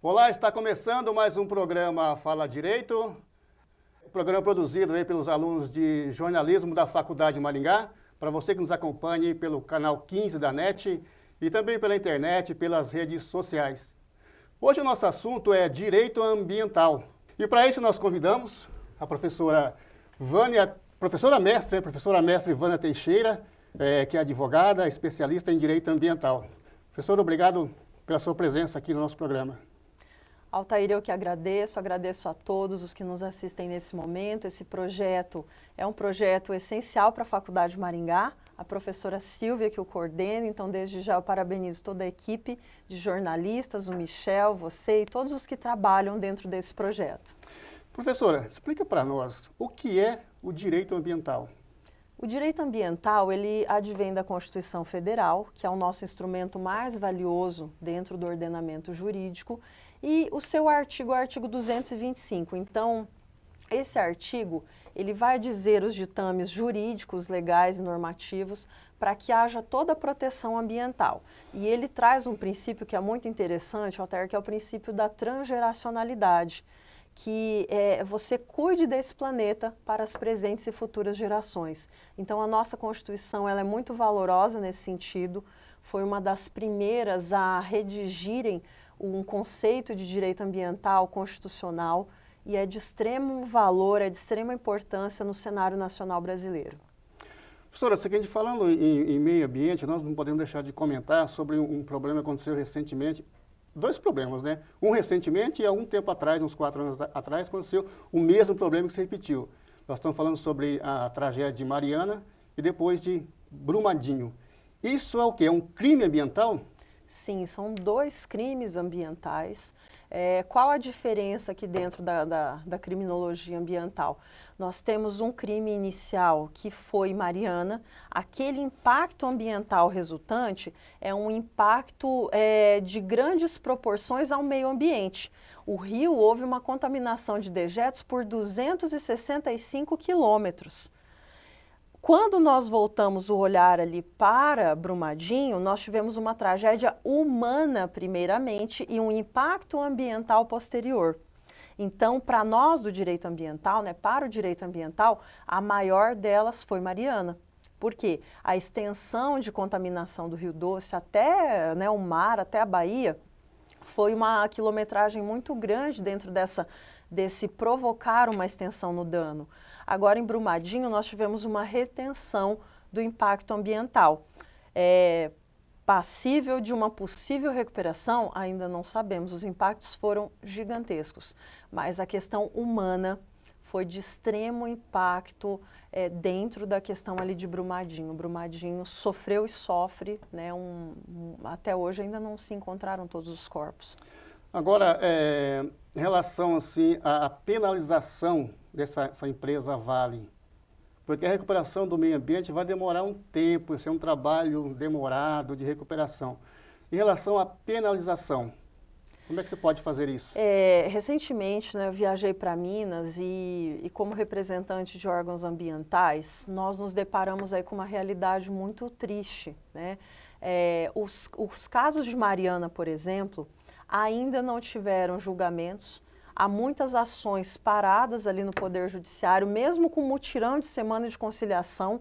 Olá, está começando mais um programa Fala Direito, programa produzido aí pelos alunos de jornalismo da Faculdade de Maringá, para você que nos acompanhe pelo canal 15 da NET e também pela internet e pelas redes sociais. Hoje o nosso assunto é Direito Ambiental e para isso nós convidamos a professora mestre Vânia Teixeira, que é advogada, especialista em Direito Ambiental. Professora, obrigado pela sua presença aqui no nosso programa. Altair, eu que agradeço a todos os que nos assistem nesse momento. Esse projeto é um projeto essencial para a Faculdade de Maringá, a professora Silvia que o coordena, então desde já eu parabenizo toda a equipe de jornalistas, o Michel, você e todos os que trabalham dentro desse projeto. Professora, explica para nós o que é o direito ambiental. O direito ambiental, ele advém da Constituição Federal, que é o nosso instrumento mais valioso dentro do ordenamento jurídico, e o seu artigo é o artigo 225. Então, esse artigo, ele vai dizer os ditames jurídicos, legais e normativos para que haja toda a proteção ambiental. E ele traz um princípio que é muito interessante, Altair, que é o princípio da transgeracionalidade, que você cuide desse planeta para as presentes e futuras gerações. Então, a nossa Constituição ela é muito valorosa nesse sentido, foi uma das primeiras a redigirem um conceito de direito ambiental constitucional e é de extremo valor, é de extrema importância no cenário nacional brasileiro. Professora, seguinte, falando em meio ambiente, nós não podemos deixar de comentar sobre um problema que aconteceu recentemente. Dois problemas, né? Um recentemente e há um tempo atrás, uns 4 anos atrás, aconteceu o mesmo problema que se repetiu. Nós estamos falando sobre a tragédia de Mariana e depois de Brumadinho. Isso é o quê? É um crime ambiental? Sim, são 2 crimes ambientais. Qual a diferença aqui dentro da criminologia ambiental? Nós temos um crime inicial que foi Mariana. Aquele impacto ambiental resultante é um impacto de grandes proporções ao meio ambiente. O rio houve uma contaminação de dejetos por 265 quilômetros. Quando nós voltamos o olhar ali para Brumadinho, nós tivemos uma tragédia humana primeiramente e um impacto ambiental posterior. Então, para nós do direito ambiental, para o direito ambiental, a maior delas foi Mariana. Por quê? A extensão de contaminação do Rio Doce até o mar, até a Bahia, foi uma quilometragem muito grande dentro desse provocar uma extensão no dano. Agora, em Brumadinho, nós tivemos uma retenção do impacto ambiental. Passível de uma possível recuperação, ainda não sabemos. Os impactos foram gigantescos, mas a questão humana foi de extremo impacto dentro da questão ali de Brumadinho. Brumadinho sofreu e sofre, até hoje ainda não se encontraram todos os corpos. Agora, em relação assim, à penalização dessa empresa Vale, porque a recuperação do meio ambiente vai demorar um tempo, esse é um trabalho demorado de recuperação. Em relação à penalização, como é que você pode fazer isso? Recentemente, eu viajei para Minas e como representante de órgãos ambientais, nós nos deparamos aí com uma realidade muito triste, os casos de Mariana, por exemplo, ainda não tiveram julgamentos. Há muitas ações paradas ali no Poder Judiciário, mesmo com mutirão de semana de conciliação,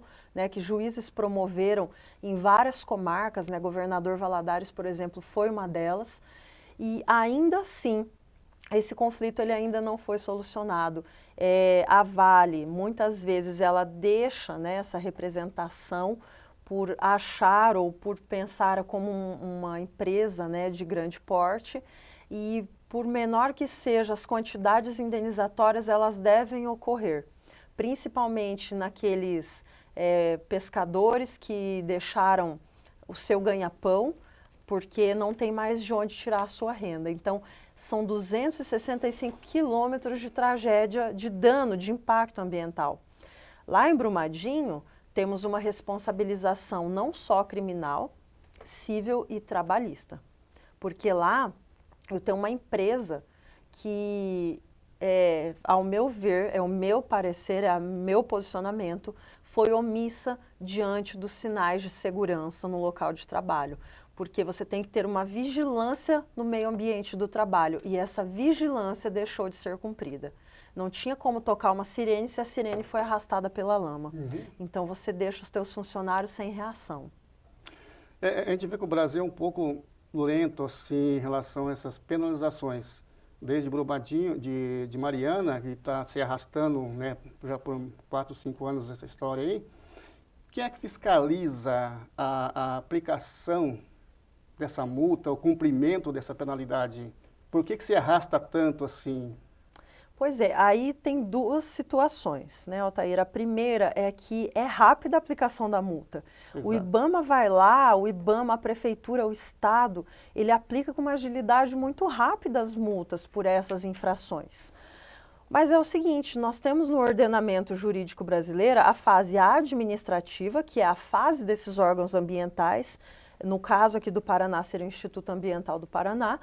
que juízes promoveram em várias comarcas, Governador Valadares, por exemplo, foi uma delas. E ainda assim, esse conflito ele ainda não foi solucionado. A Vale, muitas vezes, ela deixa essa representação por achar ou por pensar como uma empresa de grande porte e por menor que sejam as quantidades indenizatórias, elas devem ocorrer, principalmente naqueles pescadores que deixaram o seu ganha-pão, porque não tem mais de onde tirar a sua renda. Então, são 265 quilômetros de tragédia, de dano, de impacto ambiental. Lá em Brumadinho, temos uma responsabilização não só criminal, civil e trabalhista, porque lá eu tenho uma empresa que, ao meu ver, é o meu parecer, é o meu posicionamento, foi omissa diante dos sinais de segurança no local de trabalho, porque você tem que ter uma vigilância no meio ambiente do trabalho e essa vigilância deixou de ser cumprida. Não tinha como tocar uma sirene se a sirene foi arrastada pela lama. Então você deixa os teus funcionários sem reação. A gente vê que o Brasil é um pouco lento assim, em relação a essas penalizações. Desde Brumadinho, de Mariana, que está se arrastando, né, já por 4, 5 anos essa história aí. Quem é que fiscaliza a aplicação dessa multa, o cumprimento dessa penalidade? Por que se arrasta tanto assim? Pois é, aí tem duas situações, né, Altair? A primeira é que é rápida a aplicação da multa. Exato. O IBAMA vai lá, o IBAMA, a prefeitura, o Estado, ele aplica com uma agilidade muito rápida as multas por essas infrações. Mas é o seguinte, nós temos no ordenamento jurídico brasileiro a fase administrativa, que é a fase desses órgãos ambientais, no caso aqui do Paraná seria o Instituto Ambiental do Paraná,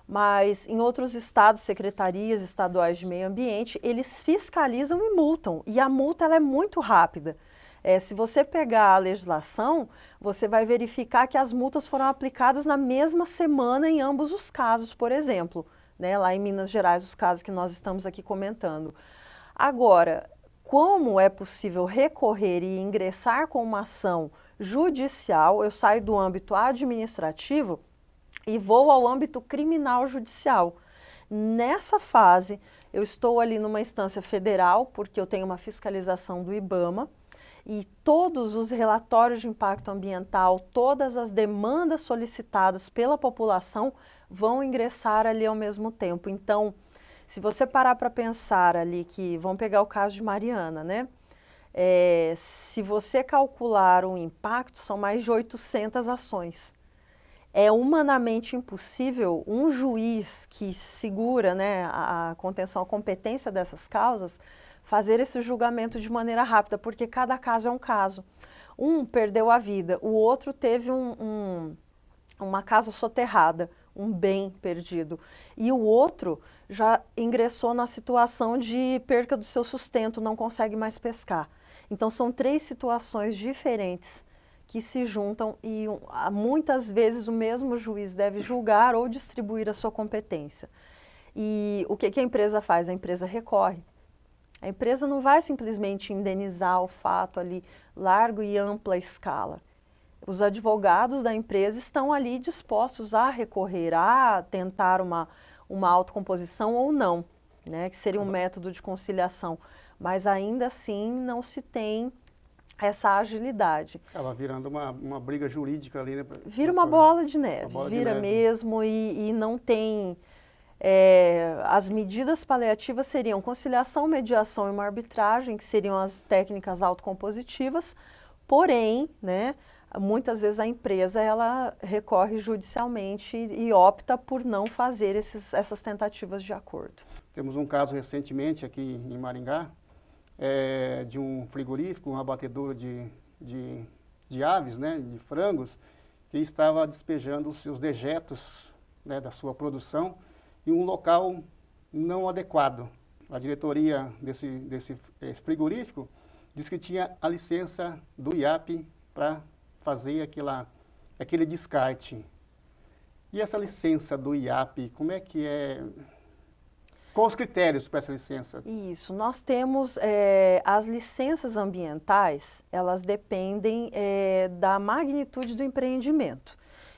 mas em outros estados, secretarias estaduais de meio ambiente, eles fiscalizam e multam, e a multa ela é muito rápida. Se você pegar a legislação, você vai verificar que as multas foram aplicadas na mesma semana em ambos os casos, por exemplo, né, lá em Minas Gerais, os casos que nós estamos aqui comentando. Agora, como é possível recorrer e ingressar com uma ação judicial, eu saio do âmbito administrativo e vou ao âmbito criminal judicial. Nessa fase, eu estou ali numa instância federal, porque eu tenho uma fiscalização do IBAMA, e todos os relatórios de impacto ambiental, todas as demandas solicitadas pela população vão ingressar ali ao mesmo tempo. Então, se você parar para pensar ali que, vamos pegar o caso de Mariana, né? Se você calcular o impacto, são mais de 800 ações. É humanamente impossível um juiz que segura, né, a contenção, a competência dessas causas, fazer esse julgamento de maneira rápida, porque cada caso é um caso. Um perdeu a vida, o outro teve uma casa soterrada, um bem perdido, e o outro já ingressou na situação de perca do seu sustento, não consegue mais pescar. Então são 3 situações diferentes que se juntam e muitas vezes o mesmo juiz deve julgar ou distribuir a sua competência. E o que a empresa faz? A empresa recorre. A empresa não vai simplesmente indenizar o fato ali, largo e ampla escala. Os advogados da empresa estão ali dispostos a recorrer, a tentar uma autocomposição ou não, né, que seria um método de conciliação, mas ainda assim não se tem essa agilidade. Ela virando uma briga jurídica ali, né? Vira uma bola de neve, vira mesmo e não tem... as medidas paliativas seriam conciliação, mediação e uma arbitragem, que seriam as técnicas autocompositivas, porém, né, muitas vezes a empresa ela recorre judicialmente e opta por não fazer essas tentativas de acordo. Temos um caso recentemente aqui em Maringá, de um frigorífico, um abatedouro de aves, né, de frangos, que estava despejando os seus dejetos, né, da sua produção em um local não adequado. A diretoria desse frigorífico disse que tinha a licença do IAP para fazer aquele descarte. E essa licença do IAP, como é que é? Quais os critérios para essa licença? Isso, nós temos as licenças ambientais, elas dependem da magnitude do empreendimento.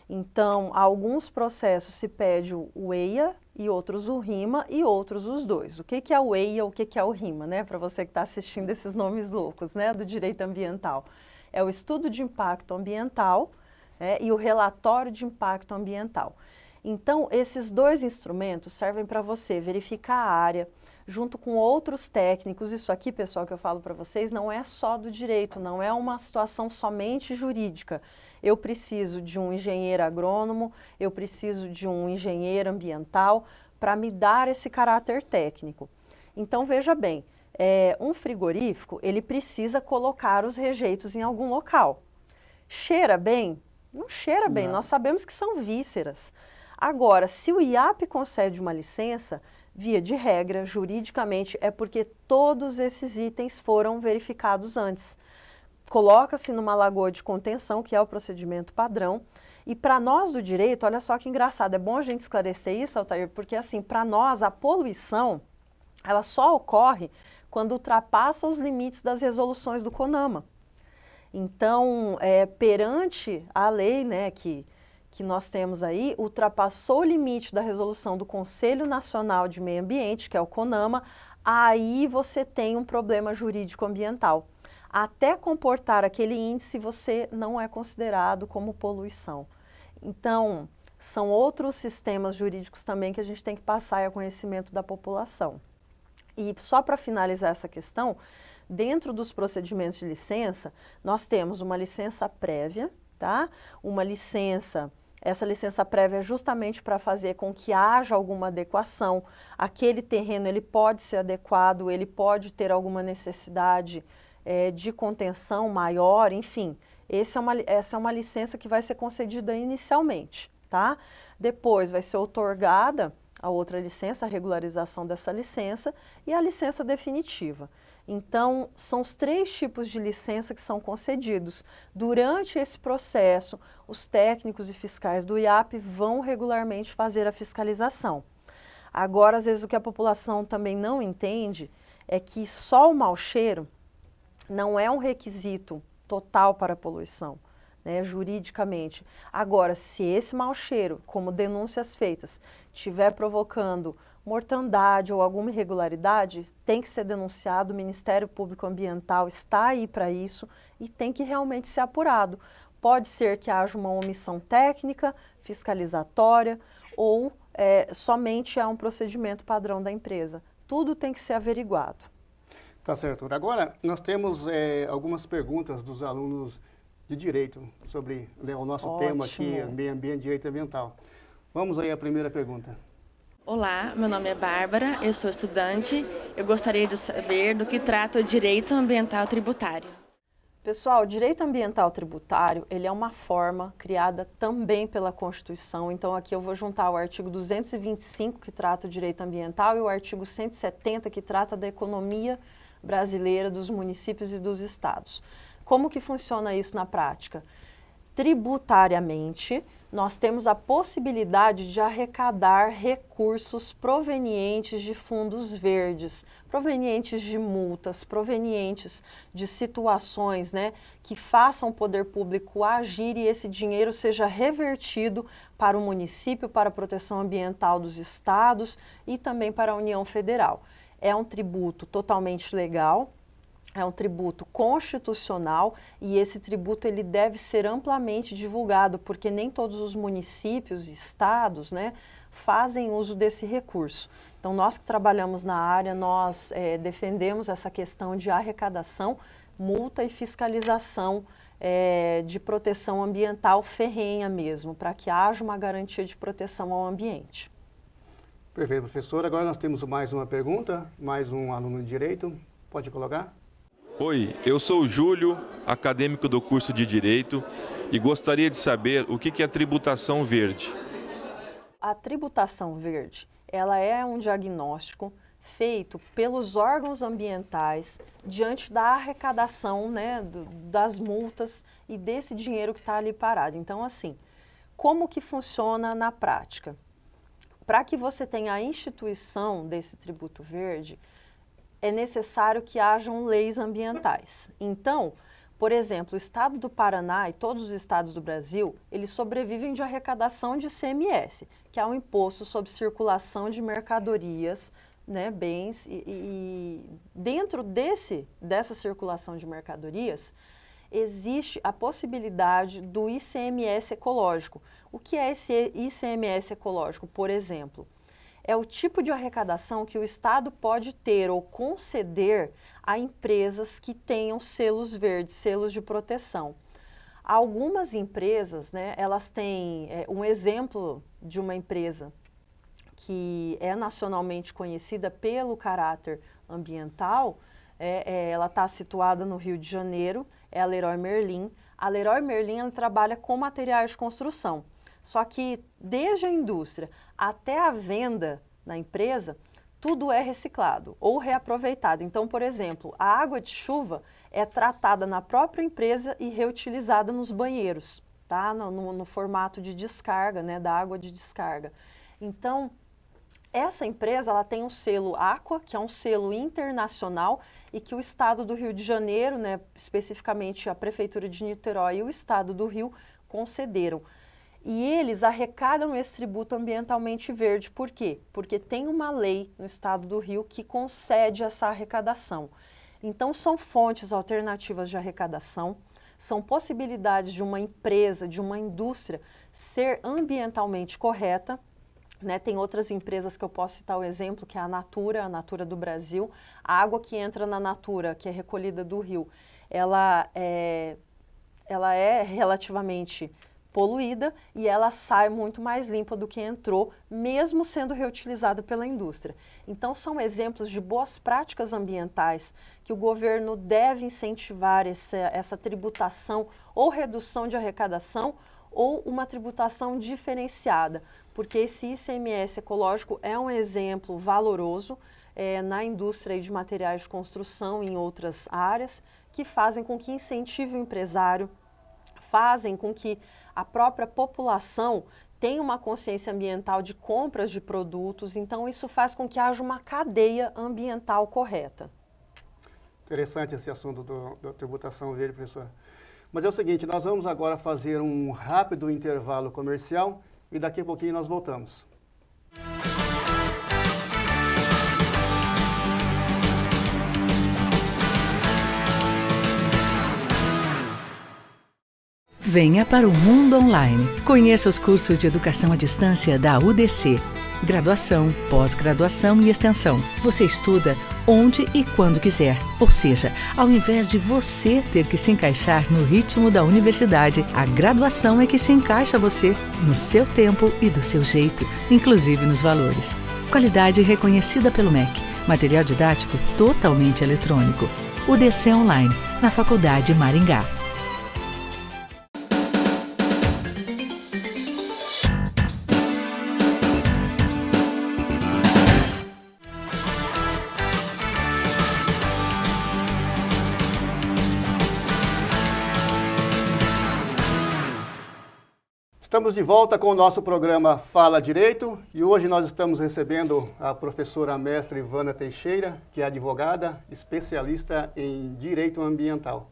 Então, alguns processos se pede o EIA e outros o RIMA e outros os dois. O que é o EIA, o que é o RIMA, né? Para você que está assistindo esses nomes loucos, né, do direito ambiental. É o estudo de impacto ambiental, né, e o relatório de impacto ambiental. Então, esses 2 instrumentos servem para você verificar a área, junto com outros técnicos. Isso aqui, pessoal, que eu falo para vocês, não é só do direito, não é uma situação somente jurídica. Eu preciso de um engenheiro agrônomo, eu preciso de um engenheiro ambiental para me dar esse caráter técnico. Então, veja bem, um frigorífico, ele precisa colocar os rejeitos em algum local. Cheira bem? Não cheira bem, nós sabemos que são vísceras. Agora, se o IAP concede uma licença, via de regra, juridicamente, é porque todos esses itens foram verificados antes. coloca-se numa lagoa de contenção, que é o procedimento padrão. E para nós do direito, olha só que engraçado, é bom a gente esclarecer isso, Altair, porque assim, para nós a poluição, ela só ocorre quando ultrapassa os limites das resoluções do CONAMA. Então, perante a lei, né, que nós temos aí, ultrapassou o limite da resolução do Conselho Nacional de Meio Ambiente, que é o CONAMA, aí você tem um problema jurídico ambiental. Até comportar aquele índice, você não é considerado como poluição. Então, são outros sistemas jurídicos também que a gente tem que passar a conhecimento da população. E só para finalizar essa questão, dentro dos procedimentos de licença, nós temos uma licença prévia, tá? Uma licença, essa licença prévia é justamente para fazer com que haja alguma adequação. Aquele terreno, ele pode ser adequado, ele pode ter alguma necessidade de contenção maior, enfim. Essa é uma licença que vai ser concedida inicialmente, tá? Depois vai ser outorgada a outra licença, a regularização dessa licença e a licença definitiva. Então, são os 3 tipos de licença que são concedidos. Durante esse processo, os técnicos e fiscais do IAP vão regularmente fazer a fiscalização. Agora, às vezes, o que a população também não entende é que só o mau cheiro não é um requisito total para a poluição, né, juridicamente. Agora, se esse mau cheiro, como denúncias feitas, estiver provocando mortandade ou alguma irregularidade, tem que ser denunciado, o Ministério Público Ambiental está aí para isso e tem que realmente ser apurado. Pode ser que haja uma omissão técnica, fiscalizatória ou somente um procedimento padrão da empresa. Tudo tem que ser averiguado. Tá certo. Agora, nós temos algumas perguntas dos alunos de Direito sobre o nosso tema aqui, Meio Ambiente e Direito Ambiental. Vamos aí à primeira pergunta. Olá, meu nome é Bárbara, eu sou estudante. Eu gostaria de saber do que trata o Direito Ambiental Tributário. Pessoal, o Direito Ambiental Tributário, ele é uma forma criada também pela Constituição. Então, aqui eu vou juntar o artigo 225, que trata o direito ambiental, e o artigo 170, que trata da economia brasileira, dos municípios e dos estados. Como que funciona isso na prática? Tributariamente, nós temos a possibilidade de arrecadar recursos provenientes de fundos verdes, provenientes de multas, provenientes de situações, né, que façam o poder público agir e esse dinheiro seja revertido para o município, para a proteção ambiental dos estados e também para a União Federal. É um tributo totalmente legal, é um tributo constitucional e esse tributo ele deve ser amplamente divulgado, porque nem todos os municípios e estados, né, fazem uso desse recurso. Então, nós que trabalhamos na área, nós defendemos essa questão de arrecadação, multa e fiscalização de proteção ambiental ferrenha mesmo, para que haja uma garantia de proteção ao ambiente. Perfeito, professor. Agora nós temos mais uma pergunta, mais um aluno de Direito. Pode colocar? Oi, eu sou o Júlio, acadêmico do curso de Direito, e gostaria de saber o que é a tributação verde. A tributação verde, ela é um diagnóstico feito pelos órgãos ambientais diante da arrecadação, né, das multas e desse dinheiro que está ali parado. Então, assim, como que funciona na prática? Para que você tenha a instituição desse tributo verde, é necessário que hajam leis ambientais. Então, por exemplo, o estado do Paraná e todos os estados do Brasil, eles sobrevivem de arrecadação de ICMS, que é um imposto sobre circulação de mercadorias, né, bens, e dentro dessa circulação de mercadorias, existe a possibilidade do ICMS ecológico. O que é esse ICMS ecológico, por exemplo? É o tipo de arrecadação que o Estado pode ter ou conceder a empresas que tenham selos verdes, selos de proteção. Algumas empresas, né, elas têm um exemplo de uma empresa que é nacionalmente conhecida pelo caráter ambiental, ela está situada no Rio de Janeiro, é a Leroy Merlin. A Leroy Merlin ela trabalha com materiais de construção. Só que desde a indústria até a venda na empresa, tudo é reciclado ou reaproveitado. Então, por exemplo, a água de chuva, é tratada na própria empresa e reutilizada nos banheiros, tá? No formato de descarga, né, da água de descarga. Então, essa empresa ela tem um selo Aqua, que é um selo internacional e que o Estado do Rio de Janeiro, né, especificamente a Prefeitura de Niterói e o Estado do Rio, concederam. E eles arrecadam esse tributo ambientalmente verde. Por quê? Porque tem uma lei no Estado do Rio que concede essa arrecadação. Então, são fontes alternativas de arrecadação, são possibilidades de uma empresa, de uma indústria ser ambientalmente correta, né? Tem outras empresas que eu posso citar o exemplo, que é a Natura do Brasil. A água que entra na Natura, que é recolhida do rio, ela é relativamente poluída e ela sai muito mais limpa do que entrou, mesmo sendo reutilizada pela indústria. Então, são exemplos de boas práticas ambientais que o governo deve incentivar essa tributação ou redução de arrecadação ou uma tributação diferenciada, porque esse ICMS ecológico é um exemplo valoroso na indústria de materiais de construção e em outras áreas, que fazem com que incentive o empresário, fazem com que a própria população tenha uma consciência ambiental de compras de produtos, então isso faz com que haja uma cadeia ambiental correta. Interessante esse assunto da tributação verde, professora. Mas é o seguinte, nós vamos agora fazer um rápido intervalo comercial e daqui a pouquinho nós voltamos. Venha para o mundo online. Conheça os cursos de educação à distância da UDC. Graduação, pós-graduação e extensão. Você estuda onde e quando quiser. Ou seja, ao invés de você ter que se encaixar no ritmo da universidade, a graduação é que se encaixa você, no seu tempo e do seu jeito, inclusive nos valores. Qualidade reconhecida pelo MEC. Material didático totalmente eletrônico. UDC Online, na Faculdade Maringá. Estamos de volta com o nosso programa Fala Direito e hoje nós estamos recebendo a professora mestre Ivana Teixeira, que é advogada, especialista em Direito Ambiental.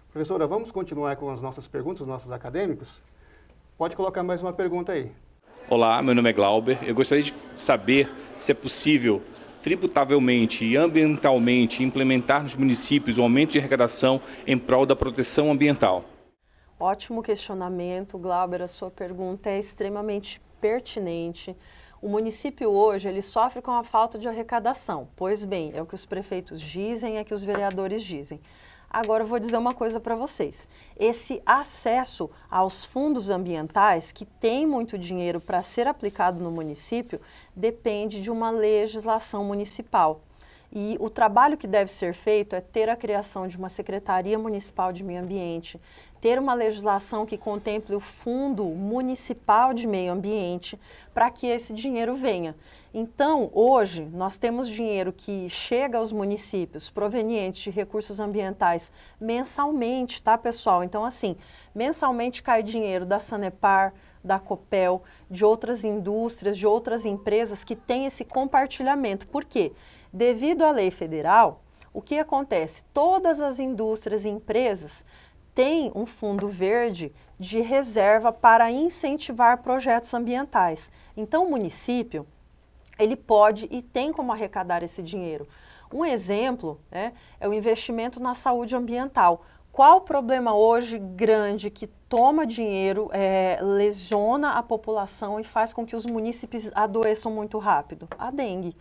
Professora, vamos continuar com as nossas perguntas, os nossos acadêmicos? Pode colocar mais uma pergunta aí. Olá, meu nome é Glauber. Eu gostaria de saber se é possível, tributavelmente e ambientalmente, implementar nos municípios o aumento de arrecadação em prol da proteção ambiental. Ótimo questionamento, Glauber, a sua pergunta é extremamente pertinente. O município hoje, ele sofre com a falta de arrecadação. Pois bem, é o que os prefeitos dizem, é o que os vereadores dizem. Agora eu vou dizer uma coisa para vocês. Esse acesso aos fundos ambientais, que tem muito dinheiro para ser aplicado no município, depende de uma legislação municipal. E o trabalho que deve ser feito é ter a criação de uma Secretaria Municipal de Meio Ambiente, ter uma legislação que contemple o Fundo Municipal de Meio Ambiente para que esse dinheiro venha. Então, hoje, nós temos dinheiro que chega aos municípios proveniente de recursos ambientais mensalmente, tá, pessoal? Então, assim, mensalmente cai dinheiro da Sanepar, da Copel, de outras indústrias, de outras empresas que têm esse compartilhamento. Por quê? Devido à lei federal, o que acontece? Todas as indústrias e empresas têm um fundo verde de reserva para incentivar projetos ambientais. Então, o município, ele pode e tem como arrecadar esse dinheiro. Um exemplo, né, é o investimento na saúde ambiental. Qual o problema hoje grande que toma dinheiro, lesiona a população e faz com que os munícipes adoeçam muito rápido? A dengue.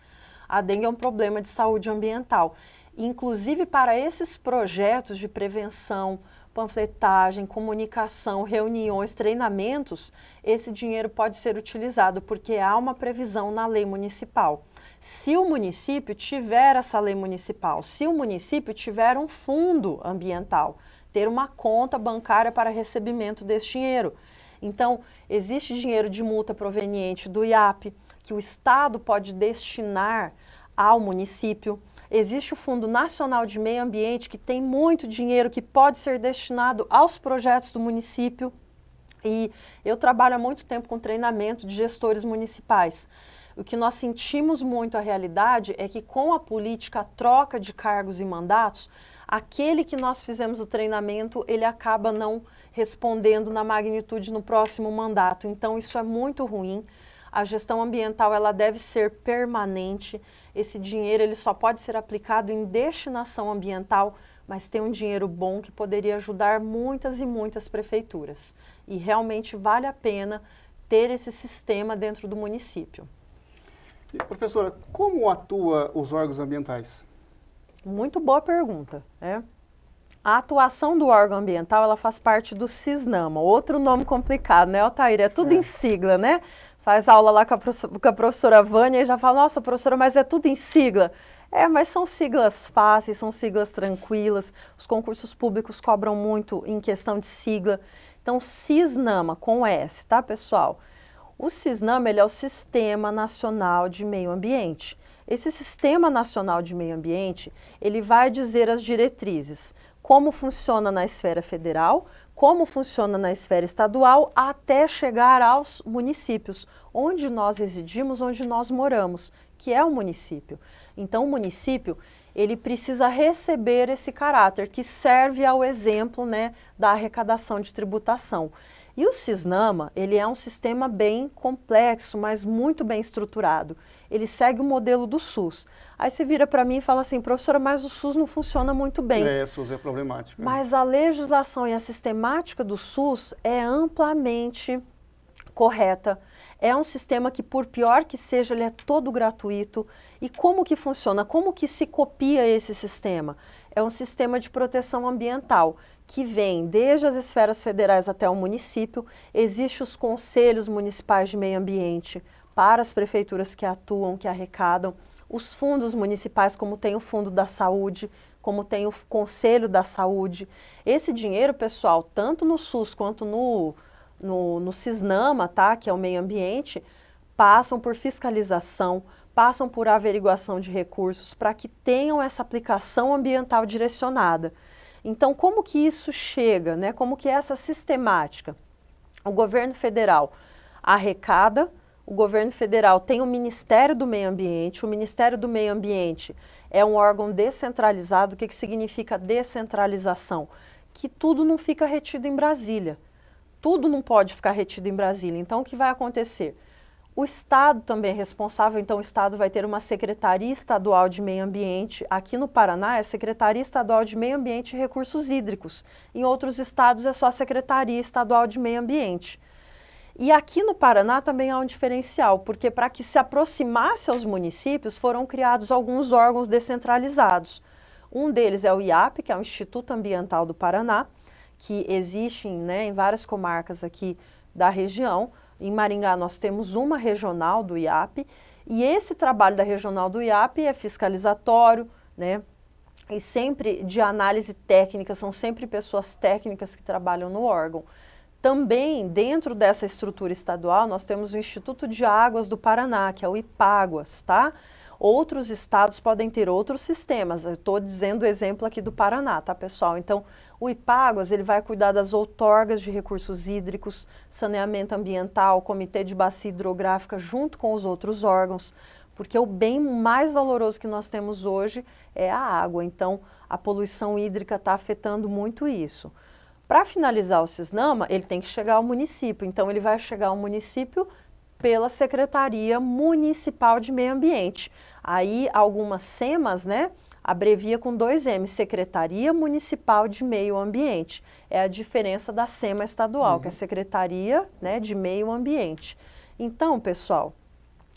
A dengue é um problema de saúde ambiental. Inclusive, para esses projetos de prevenção, panfletagem, comunicação, reuniões, treinamentos, esse dinheiro pode ser utilizado, porque há uma previsão na lei municipal. Se o município tiver essa lei municipal, se o município tiver um fundo ambiental, ter uma conta bancária para recebimento desse dinheiro. Então, existe dinheiro de multa proveniente do IAP, que o Estado pode destinar ao município. Existe o Fundo Nacional de Meio Ambiente, que tem muito dinheiro que pode ser destinado aos projetos do município. E eu trabalho há muito tempo com treinamento de gestores municipais. O que nós sentimos muito a realidade é que com a política, a troca de cargos e mandatos, aquele que nós fizemos o treinamento, ele acaba não respondendo na magnitude no próximo mandato. Então isso é muito ruim. A gestão ambiental ela deve ser permanente. Esse dinheiro ele só pode ser aplicado em destinação ambiental, mas tem um dinheiro bom que poderia ajudar muitas e muitas prefeituras. E realmente vale a pena ter esse sistema dentro do município. E, professora, como atua os órgãos ambientais? Muito boa pergunta, né? A atuação do órgão ambiental, ela faz parte do CISNAMA, outro nome complicado, né, Altair? É tudo em sigla, né? Faz aula lá com a professora Vânia e já fala, nossa, professora, mas é tudo em sigla. Mas são siglas fáceis, são siglas tranquilas, os concursos públicos cobram muito em questão de sigla. Então, CISNAMA, com S, tá, pessoal? O CISNAMA, ele é o Sistema Nacional de Meio Ambiente. Esse Sistema Nacional de Meio Ambiente, ele vai dizer as diretrizes, como funciona na esfera federal, como funciona na esfera estadual, até chegar aos municípios, onde nós residimos, onde nós moramos, que é o município. Então, o município, ele precisa receber esse caráter, que serve ao exemplo, né, da arrecadação de tributação. E o CISNAMA, ele é um sistema bem complexo, mas muito bem estruturado. Ele segue o modelo do SUS. Aí você vira para mim e fala assim, professora, mas o SUS não funciona muito bem. O SUS é problemático. Mas a legislação e a sistemática do SUS é amplamente correta. É um sistema que, por pior que seja, ele é todo gratuito. E como que funciona? Como que se copia esse sistema? É um sistema de proteção ambiental que vem desde as esferas federais até o município. Existem os conselhos municipais de meio ambiente para as prefeituras que atuam, que arrecadam. Os fundos municipais, como tem o Fundo da Saúde, como tem o Conselho da Saúde. Esse dinheiro, pessoal, tanto no SUS quanto no CISNAMA, tá, que é o meio ambiente, passam por fiscalização, passam por averiguação de recursos para que tenham essa aplicação ambiental direcionada. Então, como que isso chega, né? Como que é essa sistemática? O governo federal arrecada, o governo federal tem o Ministério do Meio Ambiente. O Ministério do Meio Ambiente é um órgão descentralizado. O que significa descentralização? Que tudo não fica retido em Brasília. Tudo não pode ficar retido em Brasília. Então, o que vai acontecer? O Estado também é responsável, então o Estado vai ter uma Secretaria Estadual de Meio Ambiente. Aqui no Paraná é Secretaria Estadual de Meio Ambiente e Recursos Hídricos. Em outros estados é só Secretaria Estadual de Meio Ambiente. E aqui no Paraná também há um diferencial, porque para que se aproximasse aos municípios foram criados alguns órgãos descentralizados. Um deles é o IAP, que é o Instituto Ambiental do Paraná, que existe, né, em várias comarcas aqui da região. Em Maringá nós temos uma regional do IAP, e esse trabalho da regional do IAP é fiscalizatório, né, e sempre de análise técnica, são sempre pessoas técnicas que trabalham no órgão. Também, dentro dessa estrutura estadual, nós temos o Instituto de Águas do Paraná, que é o IPÁGUAS, tá? Outros estados podem ter outros sistemas, eu estou dizendo o exemplo aqui do Paraná, tá, pessoal? Então, o IPÁGUAS, ele vai cuidar das outorgas de recursos hídricos, saneamento ambiental, comitê de bacia hidrográfica, junto com os outros órgãos, porque o bem mais valoroso que nós temos hoje é a água, então a poluição hídrica está afetando muito isso. Para finalizar o CISNAMA, ele tem que chegar ao município, então ele vai chegar ao município pela Secretaria Municipal de Meio Ambiente. Aí algumas SEMAs, né, abrevia com 2 M, Secretaria Municipal de Meio Ambiente. É a diferença da SEMA estadual, que é a Secretaria, né, de Meio Ambiente. Então, pessoal,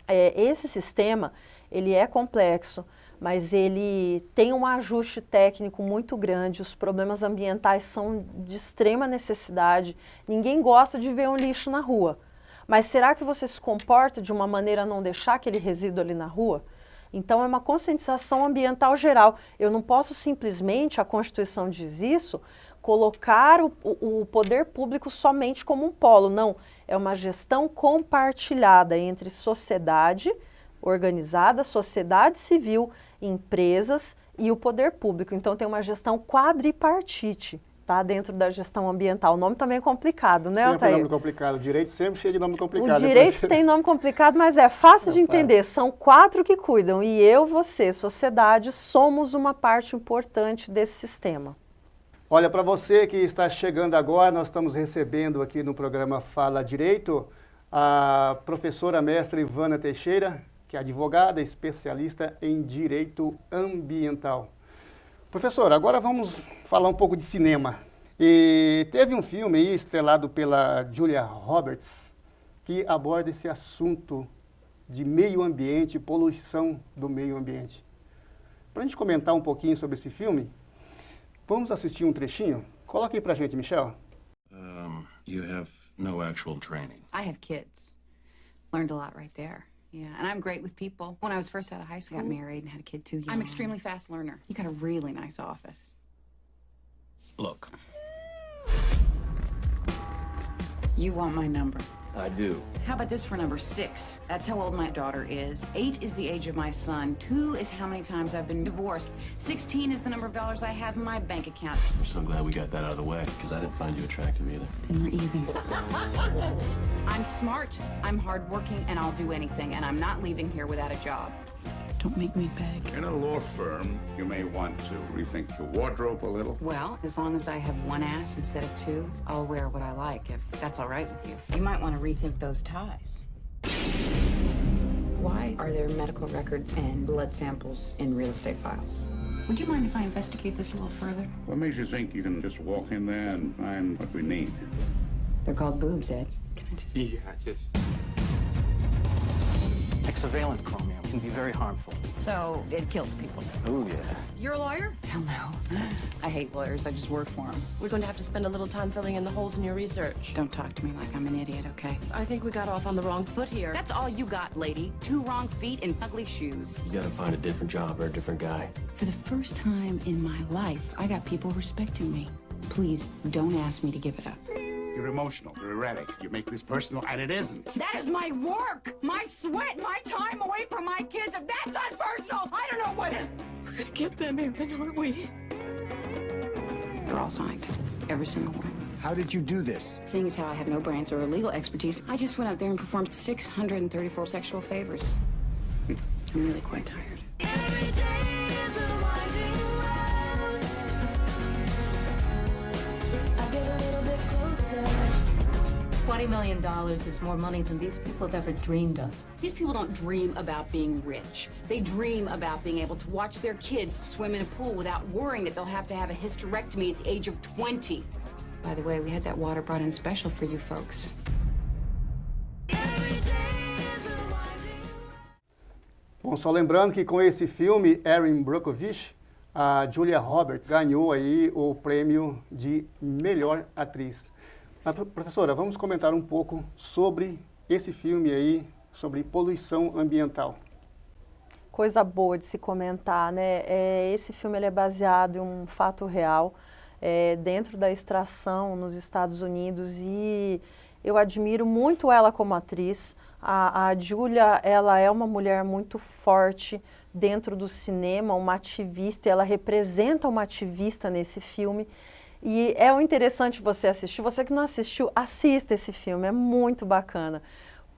esse sistema, ele é complexo, mas ele tem um ajuste técnico muito grande, os problemas ambientais são de extrema necessidade, ninguém gosta de ver um lixo na rua. Mas será que você se comporta de uma maneira a não deixar aquele resíduo ali na rua? Então é uma conscientização ambiental geral. Eu não posso simplesmente, a Constituição diz isso, colocar o poder público somente como um polo. Não, é uma gestão compartilhada entre sociedade, organizada, sociedade civil, empresas e o poder público. Então tem uma gestão quadripartite, tá? Dentro da gestão ambiental. O nome também é complicado, né, Sempre Altair? nome complicado. O direito sempre cheio de nome complicado. O direito tem nome complicado, mas é fácil de entender. São 4 que cuidam e eu, você, sociedade, somos uma parte importante desse sistema. Olha, para você que está chegando agora, nós estamos recebendo aqui no programa Fala Direito a professora mestra Ivana Teixeira, que é advogada, especialista em direito ambiental. Professora, agora vamos falar um pouco de cinema. E teve um filme aí estrelado pela Julia Roberts que aborda esse assunto de meio ambiente, poluição do meio ambiente. Para a gente comentar um pouquinho sobre esse filme, vamos assistir um trechinho? Coloca aí pra gente, Michel. You have no actual training. I have kids. Learned a lot right there. Yeah, and I'm great with people. When I was first out of high school, I got married and had a kid too young. I'm extremely fast learner. You got a really nice office. Look, You want my number. I do. How about this for number 6? That's how old my daughter is. 8 is the age of my son. 2 is how many times I've been divorced. 16 is the number of dollars I have in my bank account. I'm so glad we got that out of the way, because I didn't find you attractive either. Then we're even. I'm smart, I'm hardworking, and I'll do anything, and I'm not leaving here without a job. Don't make me beg. In a law firm, you may want to rethink your wardrobe a little. Well, as long as I have 1 ass instead of 2, I'll wear what I like, if that's all right with you. You might want to rethink those ties. Why are there medical records and blood samples in real estate files? Would you mind if I investigate this a little further? What makes you think you can just walk in there and find what we need? They're called boobs, Ed. Can I just... Yeah, just... Hexavalent chromium can be very harmful. So, it kills people. Oh, yeah. You're a lawyer? Hell no. I hate lawyers. I just work for them. We're going to have to spend a little time filling in the holes in your research. Don't talk to me like I'm an idiot, okay? I think we got off on the wrong foot here. That's all you got, lady. 2 wrong feet and ugly shoes. You gotta find a different job or a different guy. For the first time in my life, I got people respecting me. Please, don't ask me to give it up. You're emotional, you're erratic, you make this personal, and it isn't. That is my work, my sweat, my time away from my kids. If that's not personal, I don't know what is. We're going to get them, Aaron, aren't we? They're all signed, every single one. How did you do this? Seeing as how I have no brains or legal expertise, I just went out there and performed 634 sexual favors. I'm really quite tired. $20 million is more money than these people have ever dreamed of. These people don't dream about being rich. They dream about being able to watch their kids swim in a pool without worrying that they'll have to have a hysterectomy at the age of 20. By the way, we had that water brought in special for you folks. Bom, só lembrando que com esse filme, Erin Brockovich, a Julia Roberts ganhou aí o prêmio de melhor atriz. Mas, professora, vamos comentar um pouco sobre esse filme aí, sobre poluição ambiental. Coisa boa de se comentar, né? Esse filme ele é baseado em um fato real, dentro da extração nos Estados Unidos, e eu admiro muito ela como atriz. A Julia, ela é uma mulher muito forte dentro do cinema, uma ativista, ela representa uma ativista nesse filme. E é interessante você assistir. Você que não assistiu, assista esse filme, é muito bacana.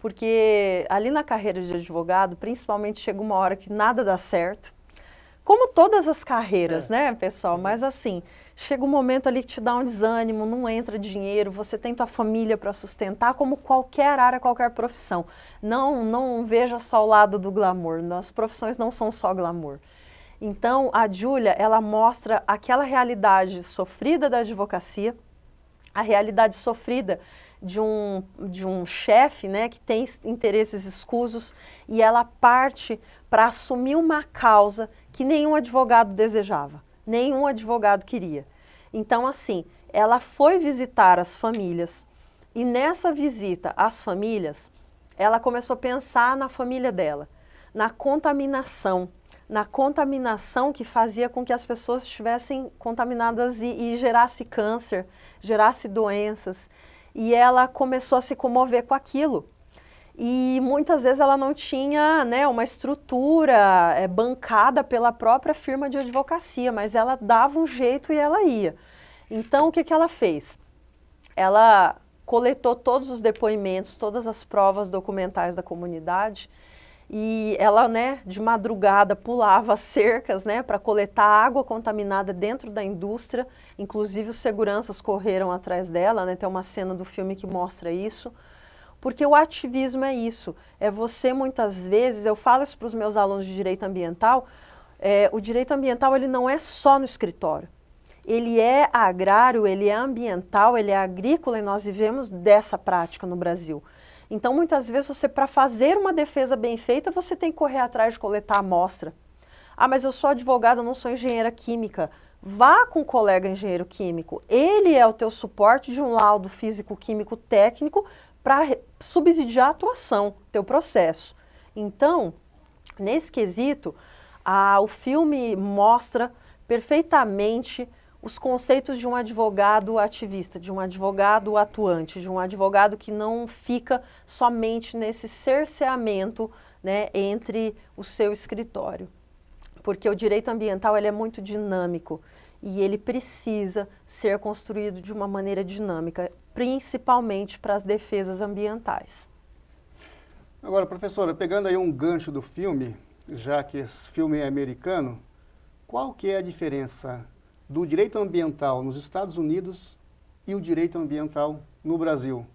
Porque ali na carreira de advogado, principalmente, chega uma hora que nada dá certo. Como todas as carreiras, né, pessoal? Mas assim, chega um momento ali que te dá um desânimo, não entra dinheiro, você tem tua família para sustentar, como qualquer área, qualquer profissão. Não veja só o lado do glamour, as profissões não são só glamour. Então, a Julia, ela mostra aquela realidade sofrida da advocacia, a realidade sofrida de um chefe, né, que tem interesses escusos, e ela parte para assumir uma causa que nenhum advogado desejava, nenhum advogado queria. Então, assim, ela foi visitar as famílias, e nessa visita às famílias, ela começou a pensar na família dela, na contaminação que fazia com que as pessoas estivessem contaminadas e gerasse câncer, gerasse doenças. E ela começou a se comover com aquilo. e muitas vezes ela não tinha, né, uma estrutura bancada pela própria firma de advocacia, mas ela dava um jeito e ela ia. Então, o que ela fez? Ela coletou todos os depoimentos, todas as provas documentais da comunidade e ela, né, de madrugada pulava as cercas, né, para coletar água contaminada dentro da indústria. Inclusive os seguranças correram atrás dela, né, tem uma cena do filme que mostra isso. Porque o ativismo é isso, é você muitas vezes, eu falo isso para os meus alunos de direito ambiental, o direito ambiental ele não é só no escritório. Ele é agrário, ele é ambiental, ele é agrícola e nós vivemos dessa prática no Brasil. Então, muitas vezes, você para fazer uma defesa bem feita, você tem que correr atrás de coletar amostra. Ah, mas eu sou advogada, eu não sou engenheira química. Vá com o colega engenheiro químico. Ele é o teu suporte de um laudo físico-químico técnico para subsidiar a atuação, teu processo. Então, nesse quesito, o filme mostra perfeitamente os conceitos de um advogado ativista, de um advogado atuante, de um advogado que não fica somente nesse cerceamento, né, entre o seu escritório. Porque o direito ambiental ele é muito dinâmico e ele precisa ser construído de uma maneira dinâmica, principalmente para as defesas ambientais. Agora, professora, pegando aí um gancho do filme, já que esse filme é americano, qual que é a diferença do direito ambiental nos Estados Unidos e o direito ambiental no Brasil?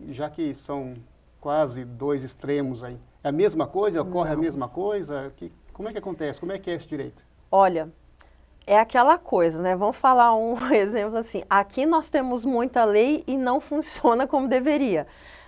Já que são quase dois extremos aí. É a mesma coisa? Ocorre a mesma coisa? Como é que acontece? Como é que é esse direito? Olha, é aquela coisa, né? Vamos falar um exemplo assim. Aqui nós temos muita lei e não funciona como deveria.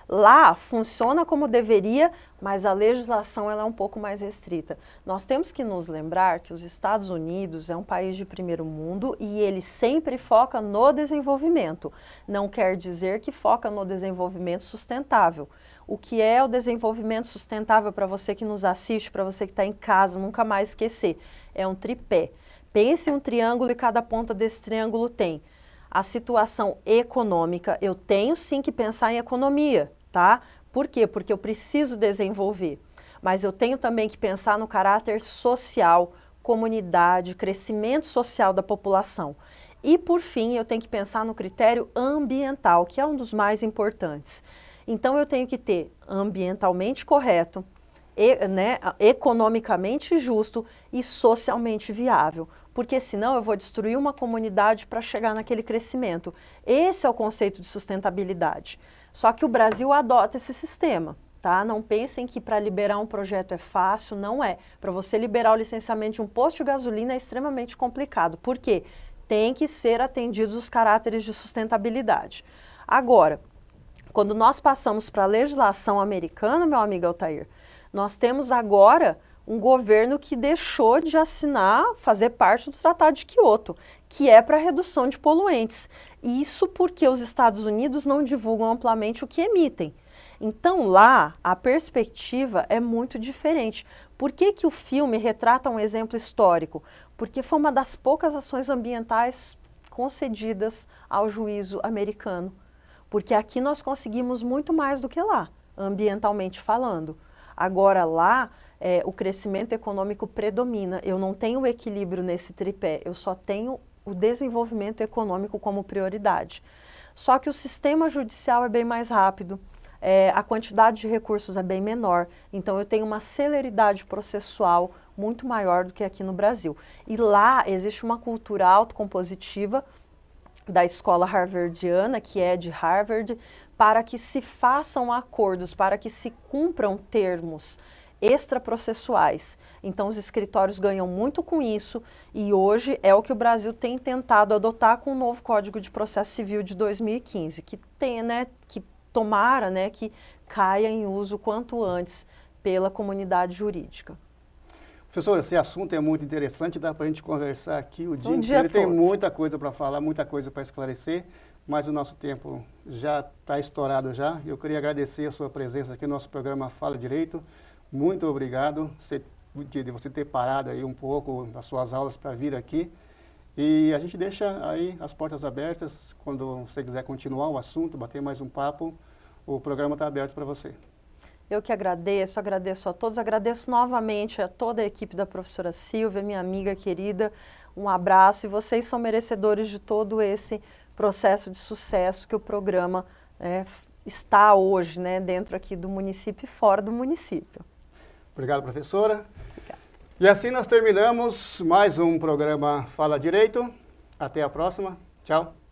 Lá funciona como deveria, mas a legislação ela é um pouco mais restrita. Nós temos que nos lembrar que os Estados Unidos é um país de primeiro mundo e ele sempre foca no desenvolvimento. Não quer dizer que foca no desenvolvimento sustentável. O que é o desenvolvimento sustentável para você que nos assiste, para você que está em casa, nunca mais esquecer? É um tripé. Pense em um triângulo e cada ponta desse triângulo tem a situação econômica. Eu tenho sim que pensar em economia, tá? Por quê? Porque eu preciso desenvolver. Mas eu tenho também que pensar no caráter social, comunidade, crescimento social da população. E, por fim, eu tenho que pensar no critério ambiental, que é um dos mais importantes. Então, eu tenho que ter ambientalmente correto, economicamente justo e socialmente viável. Porque senão eu vou destruir uma comunidade para chegar naquele crescimento. Esse é o conceito de sustentabilidade. Só que o Brasil adota esse sistema, tá? Não pensem que para liberar um projeto é fácil, não é. Para você liberar o licenciamento de um posto de gasolina é extremamente complicado. Por quê? Tem que ser atendidos os caráteres de sustentabilidade. Agora, quando nós passamos para a legislação americana, meu amigo Altair, nós temos agora um governo que deixou de assinar, fazer parte do Tratado de Quioto, que é para redução de poluentes. Isso porque os Estados Unidos não divulgam amplamente o que emitem. Então lá, a perspectiva é muito diferente. Por que que o filme retrata um exemplo histórico? Porque foi uma das poucas ações ambientais concedidas ao juízo americano. Porque aqui nós conseguimos muito mais do que lá, ambientalmente falando. Agora lá, o crescimento econômico predomina. Eu não tenho o equilíbrio nesse tripé, eu só tenho o desenvolvimento econômico como prioridade. Só que o sistema judicial é bem mais rápido, a quantidade de recursos é bem menor, então eu tenho uma celeridade processual muito maior do que aqui no Brasil. E lá existe uma cultura autocompositiva da escola harvardiana, que é de Harvard, para que se façam acordos, para que se cumpram termos extraprocessuais. Então os escritórios ganham muito com isso e hoje é o que o Brasil tem tentado adotar com o novo Código de Processo Civil de 2015, que tem, né, que tomara, né, que caia em uso quanto antes pela comunidade jurídica. Professor, esse assunto é muito interessante, dá para a gente conversar aqui o dia inteiro. Dia tem todo. muita coisa para falar, muita coisa para esclarecer, mas o nosso tempo já está estourado já. Eu queria agradecer a sua presença aqui no nosso programa Fala Direito. Muito obrigado de você ter parado aí um pouco das suas aulas para vir aqui. E a gente deixa aí as portas abertas, quando você quiser continuar o assunto, bater mais um papo, o programa está aberto para você. Eu que agradeço a todos, agradeço novamente a toda a equipe da professora Silvia, minha amiga querida, um abraço, e vocês são merecedores de todo esse processo de sucesso que o programa está hoje, né, dentro aqui do município e fora do município. Obrigado, professora. Obrigada. E assim nós terminamos mais um programa Fala Direito. Até a próxima. Tchau.